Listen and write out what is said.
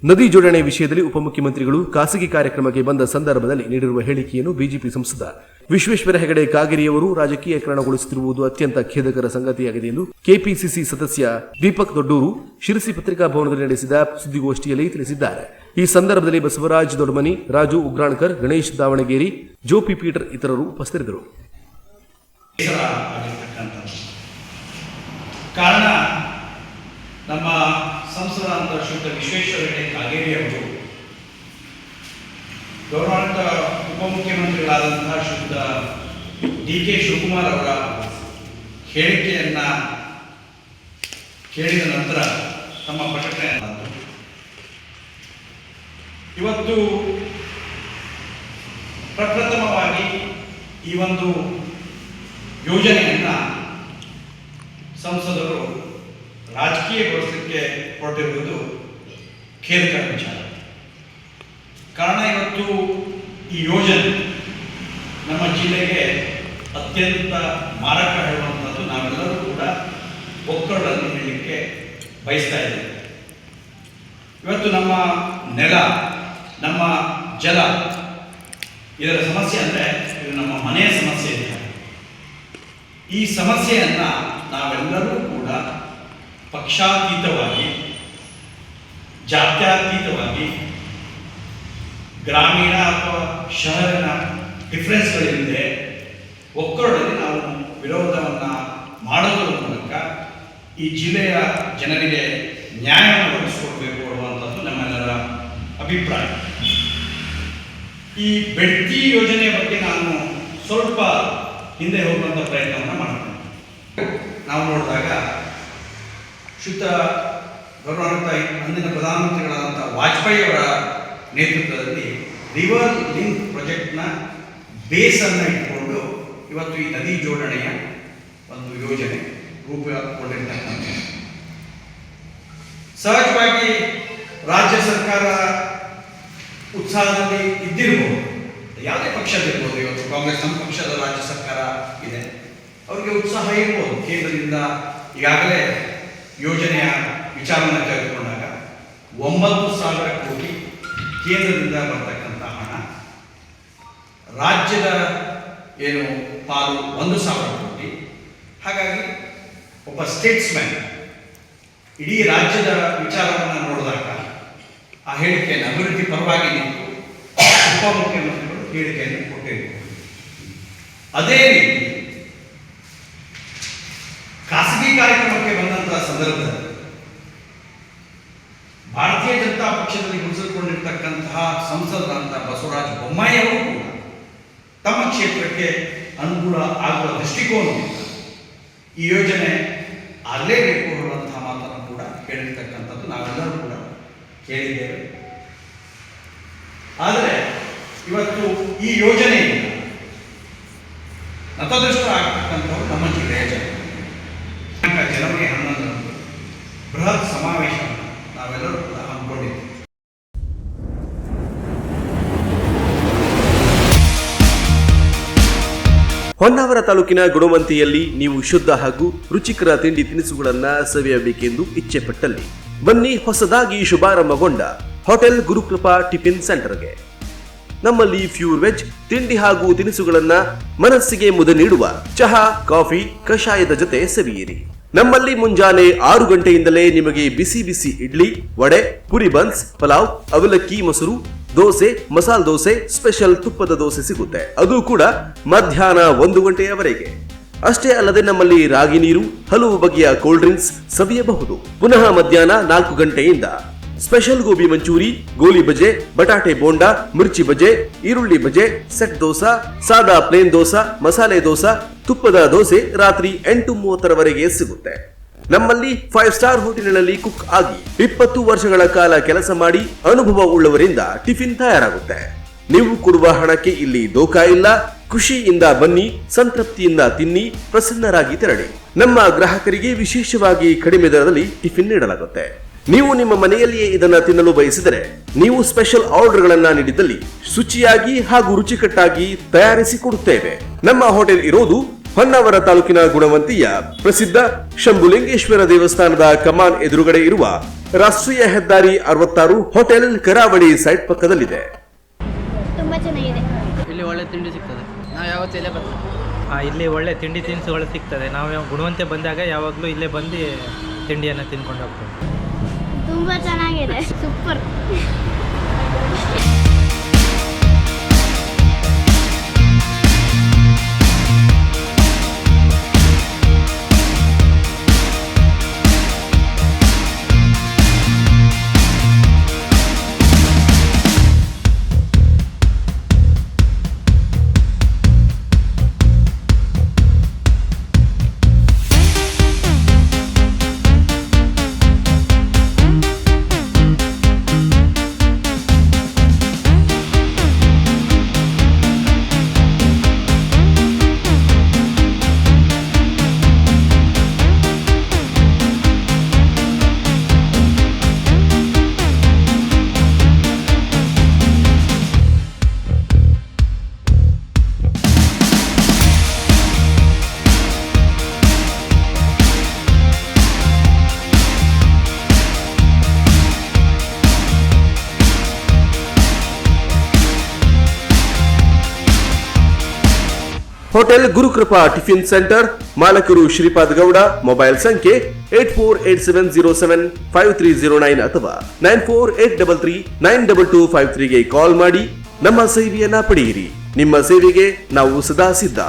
ನದಿ ಜೋಡಣೆ ವಿಷಯದಲ್ಲಿ ಉಪಮುಖ್ಯಮಂತ್ರಿಗಳು ಖಾಸಗಿ ಕಾರ್ಯಕ್ರಮಕ್ಕೆ ಬಂದ ಸಂದರ್ಭದಲ್ಲಿ ನೀಡಿರುವ ಹೇಳಿಕೆಯನ್ನು ಬಿಜೆಪಿ ಸಂಸದ ವಿಶ್ವೇಶ್ವರ ಹೆಗಡೆ ಕಾಗೇರಿಯವರು ರಾಜಕೀಯಕರಣಗೊಳಿಸುತ್ತಿರುವುದು ಅತ್ಯಂತ ಖೇದಕರ ಸಂಗತಿಯಾಗಿದೆ ಎಂದು ಕೆಪಿಸಿಸಿ ಸದಸ್ಯ ದೀಪಕ್ ದೊಡ್ಡೂರು ಶಿರಸಿ ಪತ್ರಿಕಾ ಭವನದಲ್ಲಿ ನಡೆಸಿದ ಸುದ್ದಿಗೋಷ್ಠಿಯಲ್ಲಿ ತಿಳಿಸಿದ್ದಾರೆ. ಈ ಸಂದರ್ಭದಲ್ಲಿ ಬಸವರಾಜ್ ದೊಡ್ಡಮನಿ, ರಾಜು ಉಗ್ರಾಣ್ಕರ್, ಗಣೇಶ್ ದಾವಣಗೆರೆ, ಜೋಪಿ ಪೀಟರ್ ಇತರರು ಉಪಸ್ಥಿತರಿದ್ದರು. ಕಾರಣ ನಮ್ಮ ಸಂಸದರಾದ ಶ್ರೀಯುತ ವಿಶ್ವೇಶ್ವರ ಹೆಗಡೆ ಕಾಗೇರಿ ಅವರು ಗೌರವಾನ್ವಿತ ಉಪಮುಖ್ಯಮಂತ್ರಿಗಳಾದಂತಹ ಶ್ರೀಯುತ ಡಿ.ಕೆ. ಶಿವಕುಮಾರ್ ಅವರ ಹೇಳಿಕೆಯನ್ನು ಕೇಳಿದ ನಂತರ ತಮ್ಮ ಪ್ರಕಟಣೆಯನ್ನು ಇವತ್ತು ಪ್ರಪ್ರಥಮವಾಗಿ ಈ ಒಂದು ಯೋಜನೆಯನ್ನು ಸಂಸದರು ರಾಜಕೀಯಗೊಳಿಸಲಿಕ್ಕೆ ಹೊರಟಿರುವುದು ಖೇದಕರ ವಿಚಾರ. ಕಾರಣ ಇವತ್ತು ಈ ಯೋಜನೆ ನಮ್ಮ ಜಿಲ್ಲೆಗೆ ಅತ್ಯಂತ ಮಾರಕ ಹೇಳುವಂಥದ್ದು ನಾವೆಲ್ಲರೂ ಕೂಡ ಒಕ್ಕಡನ್ನು ಹೇಳಲಿಕ್ಕೆ ಬಯಸ್ತಾ ಇದ್ದೇವೆ. ಇವತ್ತು ನಮ್ಮ ನೆಲ, ನಮ್ಮ ಜಲ, ಇದರ ಸಮಸ್ಯೆ ಅಂದರೆ ಇದು ನಮ್ಮ ಮನೆಯ ಸಮಸ್ಯೆ ಇದೆ. ಈ ಸಮಸ್ಯೆಯನ್ನು ನಾವೆಲ್ಲರೂ ಕೂಡ ಪಕ್ಷಾತೀತವಾಗಿ, ಜಾತ್ಯತೀತವಾಗಿ, ಗ್ರಾಮೀಣ ಅಥವಾ ಶಹರಿನ ಡಿಫ್ರೆನ್ಸ್ಗಳಿಲ್ಲದೆ ಒಕ್ಕೂಟದಲ್ಲಿ ನಾವು ವಿರೋಧವನ್ನು ಮಾಡೋದರ ಮೂಲಕ ಈ ಜಿಲ್ಲೆಯ ಜನರಿಗೆ ನ್ಯಾಯವನ್ನು ಒದಗಿಸಿಕೊಡಬೇಕು ಅನ್ನುವಂಥದ್ದು ನಮ್ಮೆಲ್ಲರ ಅಭಿಪ್ರಾಯ. ಈ ಬೆಡ್ತಿ ಯೋಜನೆಯ ಬಗ್ಗೆ ನಾನು ಸ್ವಲ್ಪ ಹಿಂದೆ ಹೋಗುವಂಥ ಪ್ರಯತ್ನವನ್ನು ಮಾಡ್ತೇನೆ. ನಾವು ನೋಡಿದಾಗ ಶ್ರೀಯುತ ಗೌರವಾನ್ವಿತ ಅಂದಿನ ಪ್ರಧಾನಮಂತ್ರಿಗಳಾದಂಥ ವಾಜಪೇಯಿ ಅವರ ನೇತೃತ್ವದಲ್ಲಿ ರಿವರ್ ಲಿಂಕ್ ಪ್ರಾಜೆಕ್ಟ್ನ ಬೇಸನ್ನು ಇಟ್ಕೊಂಡು ಇವತ್ತು ಈ ನದಿ ಜೋಡಣೆಯ ಒಂದು ಯೋಜನೆ ರೂಪುಗೊಂಡಿರ್ತಕ್ಕಂಥದ್ದು. ಸಹಜವಾಗಿ ರಾಜ್ಯ ಸರ್ಕಾರ ಉತ್ಸಾಹದಲ್ಲಿ ಇದ್ದಿರ್ಬೋದು, ಯಾವುದೇ ಪಕ್ಷದಿರ್ಬೋದು. ಇವತ್ತು ಕಾಂಗ್ರೆಸ್ ನಮ್ಮ ಪಕ್ಷದ ರಾಜ್ಯ ಸರ್ಕಾರ ಇದೆ, ಅವರಿಗೆ ಉತ್ಸಾಹ ಇರ್ಬೋದು. ಕೇಂದ್ರದಿಂದ ಈಗಾಗಲೇ ಯೋಜನೆಯ ವಿಚಾರವನ್ನು ತೆಗೆದುಕೊಂಡಾಗ 9,000 ಕೋಟಿ ಕೇಂದ್ರದಿಂದ ಬರ್ತಕ್ಕಂಥ ಹಣ, ರಾಜ್ಯದ ಏನು ಪಾಲು 1,000 ಕೋಟಿ. ಹಾಗಾಗಿ ಒಬ್ಬ ಸ್ಟೇಟ್ಸ್ಮ್ಯಾನ್ ಇಡೀ ರಾಜ್ಯದ ವಿಚಾರವನ್ನು ನೋಡಿದಾಗ ಆ ಹೇಳಿಕೆಯನ್ನು ಅಭಿವೃದ್ಧಿ ಪರವಾಗಿ ನಿಂತು ಉಪಮುಖ್ಯಮಂತ್ರಿಗಳು ಹೇಳಿಕೆಯನ್ನು ಕೊಟ್ಟಿದ್ದಾರೆ. ಅದೇ ರೀತಿ ಖಾಸಗಿ ಕಾರ್ಯಕ್ರಮಕ್ಕೆ ಬಂದಂತಹ ಸಂದರ್ಭದಲ್ಲಿ ಭಾರತೀಯ ಜನತಾ ಪಕ್ಷದಲ್ಲಿ ಗುರುತಿಸಿಕೊಂಡಿರ್ತಕ್ಕಂತಹ ಸಂಸದರಾದ ಬಸವರಾಜ ಬೊಮ್ಮಾಯಿ ಅವರು ಕೂಡ ತಮ್ಮ ಕ್ಷೇತ್ರಕ್ಕೆ ಅನುಕೂಲ ಆಗುವ ದೃಷ್ಟಿಕೋನದಿಂದ ಈ ಯೋಜನೆ ಆಗಲೇಬೇಕು ಅನ್ನುವಂತಹ ಮಾತನ್ನು ಕೂಡ ಹೇಳಿರ್ತಕ್ಕಂಥದ್ದು ನಾವೆಲ್ಲರೂ ಕೂಡ ಕೇಳಿದ್ದೇವೆ. ಆದರೆ ಇವತ್ತು ಈ ಯೋಜನೆಯಿಂದ ನತದೃಷ್ಟ ಆಗ್ತಕ್ಕಂಥವ್ರು ನಮ್ಮ ಜಿಲ್ಲೆಯ ಜನ. ಜನವರಿ 11ರಂದು ಬೃಹತ್ ಸಮಾವೇಶವನ್ನು ನಾವೆಲ್ಲರೂ ಕೂಡ ಹಮ್ಮಿಕೊಂಡಿದ್ದೇವೆ. ಹೊನ್ನಾವರ ತಾಲೂಕಿನ ಗುಣವಂತಿಯಲ್ಲಿ ನೀವು ಶುದ್ಧ ಹಾಗೂ ರುಚಿಕರ ತಿಂಡಿ ತಿನಿಸುಗಳನ್ನು ಸವಿಯಬೇಕೆಂದು ಇಚ್ಛೆ ಪಟ್ಟಲ್ಲಿ ಬನ್ನಿ ಹೊಸದಾಗಿ ಶುಭಾರಂಭಗೊಂಡ ಹೋಟೆಲ್ ಗುರುಕೃಪಾ ಟಿಫಿನ್ ಸೆಂಟರ್ಗೆ. ನಮ್ಮಲ್ಲಿ ಪ್ಯೂರ್ ವೆಜ್ ತಿಂಡಿ ಹಾಗೂ ತಿನಿಸುಗಳನ್ನ ಮನಸ್ಸಿಗೆ ಮುದ ನೀಡುವ ಚಹಾ, ಕಾಫಿ, ಕಷಾಯದ ಜೊತೆ ಸವಿಯಿರಿ. ನಮ್ಮಲ್ಲಿ ಮುಂಜಾನೆ 6 ಗಂಟೆಯಿಂದಲೇ ನಿಮಗೆ ಬಿಸಿ ಬಿಸಿ ಇಡ್ಲಿ, ವಡೆ, ಪುರಿ ಬನ್ಸ್, ಪಲಾವ್, ಅವಲಕ್ಕಿ ಮೊಸರು, ದೋಸೆ, ಮಸಾಲ ದೋಸೆ, ಸ್ಪೆಷಲ್ ತುಪ್ಪದ ದೋಸೆ ಸಿಗುತ್ತೆ. ಅದು ಕೂಡ ಮಧ್ಯಾಹ್ನ 1 ಗಂಟೆಯವರೆಗೆ. ಅಷ್ಟೇ ಅಲ್ಲದೆ ನಮ್ಮಲ್ಲಿ ರಾಗಿ ನೀರು, ಹಲವು ಬಗೆಯ ಕೋಲ್ಡ್ ಡ್ರಿಂಕ್ಸ್ ಸವಿಯಬಹುದು. ಪುನಃ ಮಧ್ಯಾಹ್ನ 4 ಗಂಟೆಯಿಂದ ಸ್ಪೆಷಲ್ ಗೋಬಿ ಮಂಚೂರಿ, ಗೋಲಿ ಬಜೆ, ಬಟಾಟೆ ಬೋಂಡಾ, ಮಿರ್ಚಿ ಬಜೆ, ಈರುಳ್ಳಿ ಬಜೆ, ಸೆಟ್ ದೋಸಾ, ಸಾದಾ ಪ್ಲೇನ್ ದೋಸಾ, ಮಸಾಲೆ ದೋಸಾ, ತುಪ್ಪದ ದೋಸೆ ರಾತ್ರಿ 8:30ರವರೆಗೆ ಸಿಗುತ್ತೆ. ನಮ್ಮಲ್ಲಿ 5 ಸ್ಟಾರ್ ಹೋಟೆಲ್ನಲ್ಲಿ ಕುಕ್ ಆಗಿ 20 ವರ್ಷಗಳ ಕಾಲ ಕೆಲಸ ಮಾಡಿ ಅನುಭವ ಉಳ್ಳವರಿಂದ ಟಿಫಿನ್ ತಯಾರಾಗುತ್ತೆ. ನೀವು ಕೊಡುವ ಹಣಕ್ಕೆ ಇಲ್ಲಿ ದೋಖಾ ಇಲ್ಲ. ಖುಷಿಯಿಂದ ಬನ್ನಿ, ಸಂತೃಪ್ತಿಯಿಂದ ತಿನ್ನಿ, ಪ್ರಸನ್ನರಾಗಿ ತೆರಳಿ. ನಮ್ಮ ಗ್ರಾಹಕರಿಗೆ ವಿಶೇಷವಾಗಿ ಕಡಿಮೆ ದರದಲ್ಲಿ ಟಿಫಿನ್ ನೀಡಲಾಗುತ್ತೆ. ನೀವು ನಿಮ್ಮ ಮನೆಯಲ್ಲಿಯೇ ಇದನ್ನ ತಿನ್ನಲು ಬಯಸಿದರೆ ನೀವು ಸ್ಪೆಷಲ್ ಆರ್ಡರ್ಗಳನ್ನ ನೀಡಿದಲ್ಲಿ ಶುಚಿಯಾಗಿ ಹಾಗೂ ರುಚಿಕಟ್ಟಾಗಿ ತಯಾರಿಸಿ ಕೊಡುತ್ತೇವೆ. ನಮ್ಮ ಹೋಟೆಲ್ ಇರೋದು ಹೊನ್ನಾವರ ತಾಲೂಕಿನ ಗುಣವಂತಿಯ ಪ್ರಸಿದ್ಧ ಶಂಭುಲಿಂಗೇಶ್ವರ ದೇವಸ್ಥಾನದ ಕಮಾನ್ ಎದುರುಗಡೆ ಇರುವ ರಾಷ್ಟ್ರೀಯ ಹೆದ್ದಾರಿ 66 ಹೋಟೆಲ್ ಕರಾವಳಿ ಸೈಟ್ ಪಕ್ಕದಲ್ಲಿದೆ. ತುಂಬ ಚೆನ್ನಾಗಿದೆ. ಇಲ್ಲಿ ಒಳ್ಳೆ ತಿಂಡಿ ಸಿಗ್ತದೆ. ನಾವು ಯಾವತ್ತೂ ಇಲ್ಲೇ ಬರ್ತೀವಿ. ಇಲ್ಲಿ ಒಳ್ಳೆ ತಿಂಡಿ ತಿನಿಸುಗಳು ಸಿಗ್ತದೆ. ನಾವು ಗುಣವಂತೆ ಬಂದಾಗ ಯಾವಾಗಲೂ ಇಲ್ಲೇ ಬಂದು ತಿಂಡಿಯನ್ನು ತಿನ್ಕೊಂಡು ಹೋಗ್ತೇವೆ. ತುಂಬ ಚೆನ್ನಾಗಿದೆ, super. Hotel Gurukripa tiffin centre, ಮಾಲಕರು ಶ್ರೀಪಾದ್ ಗೌಡ. ಮೊಬೈಲ್ ಸಂಖ್ಯೆ 8487075309 ಅಥವಾ 9483392253ಗೆ ಕಾಲ್ ಮಾಡಿ ನಮ್ಮ ಸೇವೆಯನ್ನ ಪಡೆಯಿರಿ. ನಿಮ್ಮ ಸೇವೆಗೆ ನಾವು ಸದಾ ಸಿದ್ಧ.